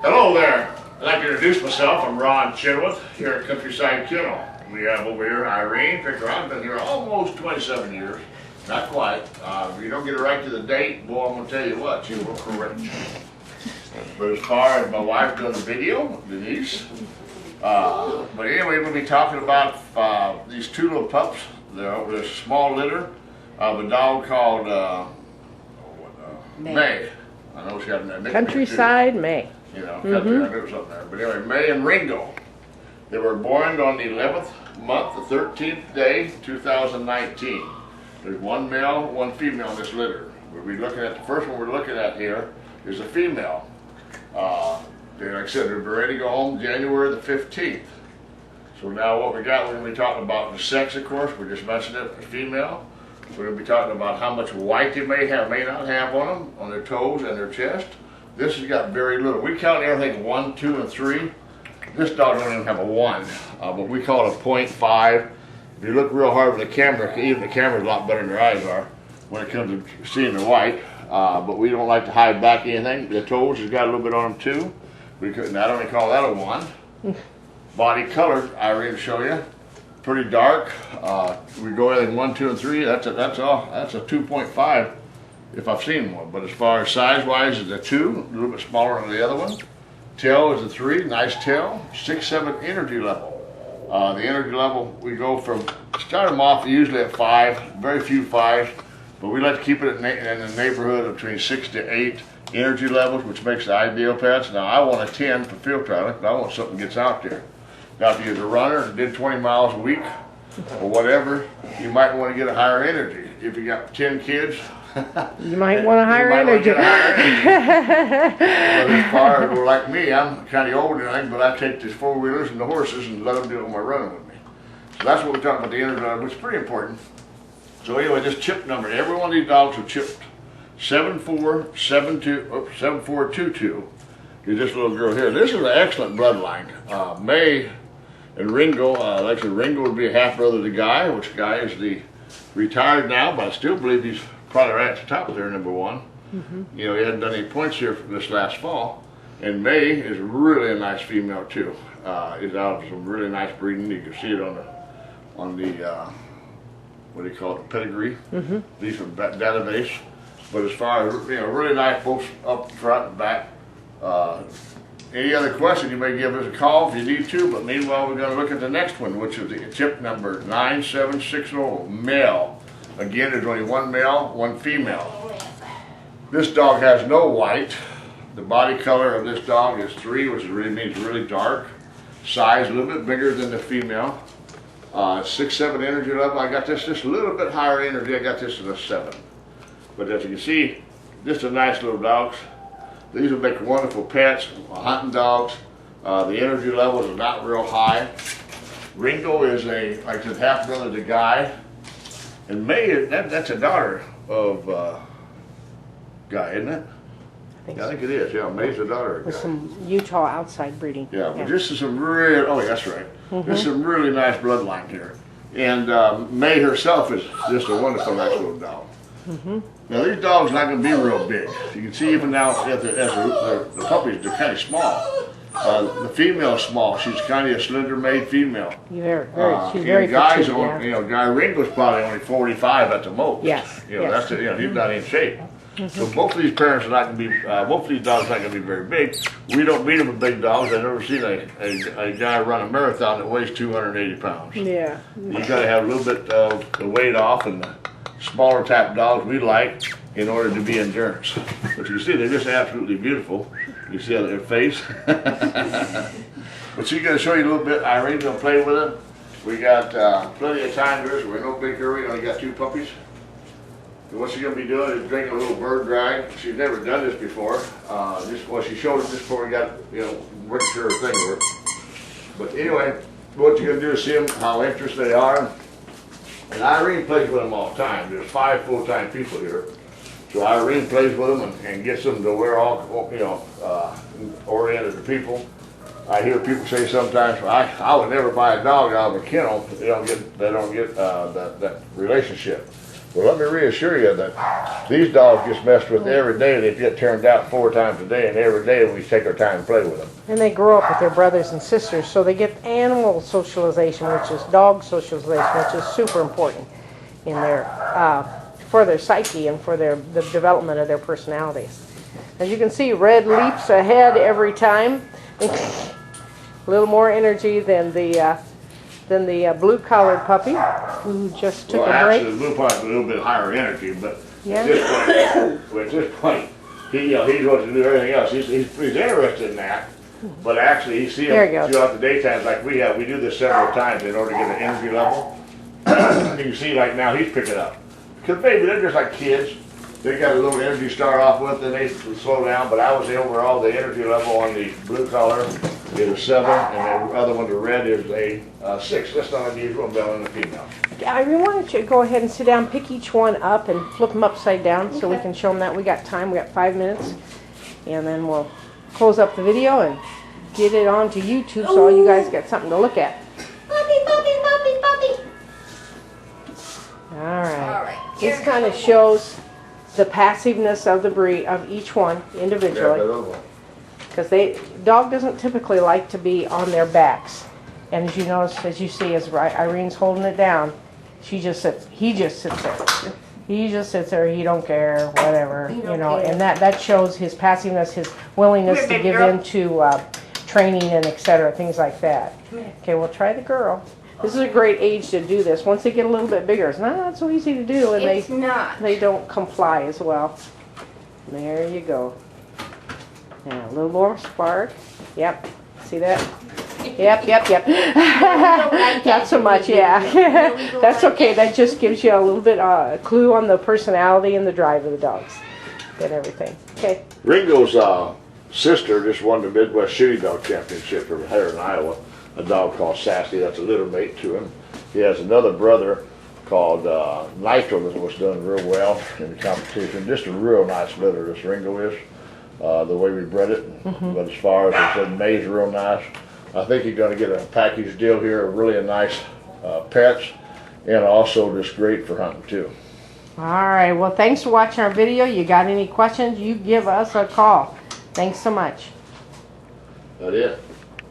Hello there. I'd like to introduce myself. I'm Ron Chenoweth here at Countryside Kennel. We have over here Irene. I've been here almost 27 years. Not quite. If you don't get it right to the date, boy, I'm going to tell you what, you will correct you. But as far as my wife doing the video, Denise. But anyway, we're going to be talking about these two little pups. They're over this small litter of a dog called Mae. I know she got a nickname Countryside Mae. You know, country, I knew something there. But anyway, Mae and Ringo. They were born on the 11th month, the 13th day, 2019. There's one male, one female in this litter. We'll be looking at, the first one we're looking at here is a female. Like I said, they're ready to go home January the 15th. So now what we got, we're going to be talking about the sex, of course. We just mentioned it, the female. We're going to be talking about how much white they may have, may not have on them, on their toes and their chest. This has got very little. We count everything 1, 2, and 3. This dog don't even have a 1, but we call it a 0.5. If you look real hard with the camera, even the camera's a lot better than their eyes are when it comes to seeing the white. But we don't like to hide back anything. The toes has got a little bit on them too. We could not only call that a 1. Body color, Irene will show you. Pretty dark. We go everything 1, 2, and 3. That's a 2.5 if I've seen one. But as far as size wise, it's a 2, a little bit smaller than the other one. Tail is a 3, nice tail. 6, 7 energy level. The energy level, we go from, start them off usually at 5, very few 5s, but we like to keep it in the neighborhood of between 6 to 8 energy levels, which makes the ideal pets. Now I want a 10 for field trialing, but I want something that gets out there. Now if you're a runner and did 20 miles a week or whatever, you might want to get a higher energy. If you got 10 kids, you might want a higher energy. But as far as like me, I'm kind of old and everything, but I take these 4-wheelers and the horses and let them do all my running with me. So that's what we're talking about, the energy level, which is pretty important. So anyway, this chip number, every one of these dogs are chipped 7422 is this little girl here. This is an excellent bloodline. Mae and Ringo, like I said, Ringo would be a half brother of the Guy, which Guy is the retired now, but I still believe he's probably right at the top there, number 1. You know, he hadn't done any points here from this last fall. And Mae is really a nice female too. Is out of some really nice breeding. You can see it on the what do you call it, pedigree. These are database. But as far as, you know, really nice both up front and back. Any other question, you may give us a call if you need to, but meanwhile we're going to look at the next one, which is the chip number 9760, male. Again, there's only one male, one female. This dog has no white. The body color of this dog is 3, which really means really dark. Size a little bit bigger than the female. 6, 7 energy level. I got this just a little bit higher energy. I got this at a 7. But as you can see, just a nice little dogs. These will make wonderful pets, hunting dogs. The energy levels are not real high. Ringo is a, like I said, half brother to Guy. And Mae, that's a daughter of Guy, isn't it? I think it is, yeah. Mae's a daughter of Guy. With some Utah outside breeding. Yeah, but this is some real, oh, that's right. This is some really nice bloodline here. And Mae herself is just a wonderful, nice little dog. Now these dogs are not going to be real big. You can see even now as the puppies, they're kind of small. The female is small. She's kind of a slender-made female. She's very Guy's petite, on, you know, Guy Ringo's probably only 45 at the most. Yes. You know, that's it. You know, he's not in shape. So both of these parents are not going to be. Both of these dogs are not going to be very big. We don't beat them with big dogs. I've never seen a guy run a marathon that weighs 280 pounds. Yeah. You got to have a little bit of the weight off, and the smaller type dogs we like in order to be endurance. But you see, they're just absolutely beautiful. You see their face. But she's going to show you a little bit. Irene's going to play with them. We got plenty of time here, so we're in no big hurry. Only got 2 puppies. And what she's going to be doing is drinking a little bird dry. She's never done this before. She showed us this before we got, you know, working sure her thing worked. But anyway, what you're going to do is see them, how interested they are. And Irene plays with them all the time. There's 5 full-time people here. So Irene plays with them and gets them to where all, you know, oriented to people. I hear people say sometimes, well, I would never buy a dog out of a kennel. They don't get that relationship. Well, let me reassure you that these dogs get messed with every day. They get turned out 4 times a day, and every day we take our time and play with them. And they grow up with their brothers and sisters, so they get animal socialization, which is dog socialization, which is super important in their for their psyche and for the development of their personalities. As you can see, Red leaps ahead every time. A little more energy than the blue-collared puppy who just took a break. Actually, the blue puppy's a little bit higher energy, but at this point, he's going to do everything else. He's interested in that, but actually, you see him throughout the daytime like we have. We do this several times in order to get an energy level. You can see, like now, he's picking up. Because maybe they're just like kids. They got a little energy to start off with, then they slow down. But I would say overall, the energy level on the blue collar is a 7, and the other one, the red, is a 6. That's not unusual, male and a female. I want you to go ahead and sit down, pick each one up, and flip them upside down so we can show them that. We got time. We got 5 minutes, and then we'll close up the video and get it onto YouTube so all you guys got something to look at. Puppy, puppy, puppy, puppy. All right. This kind of shows the passiveness of the breed of each one individually, because dog doesn't typically like to be on their backs. And as you notice, as you see, as Irene's holding it down, she just sits. He just sits there. He just sits there. He don't care, whatever, you know. And that shows his passiveness, his willingness to give in to training and etc. Things like that. Okay, we'll try the girl. This is a great age to do this. Once they get a little bit bigger, it's not so easy to do, and they don't comply as well. There you go. Now a little more spark. Yep. See that? Yep. Not so much, yeah. That's okay. That just gives you a little bit a clue on the personality and the drive of the dogs and everything. Okay. Ringo's sister just won the Midwest Shitty Dog Championship from here in Iowa. A dog called Sassy, that's a litter mate to him. He has another brother called Nitro that was doing real well in the competition. Just a real nice litter, this Ringo is, the way we bred it. But as far as I said, Mae's real nice. I think you're going to get a package deal here of really nice pets, and also just great for hunting too. All right, well, thanks for watching our video. You got any questions, you give us a call. Thanks so much. That's it.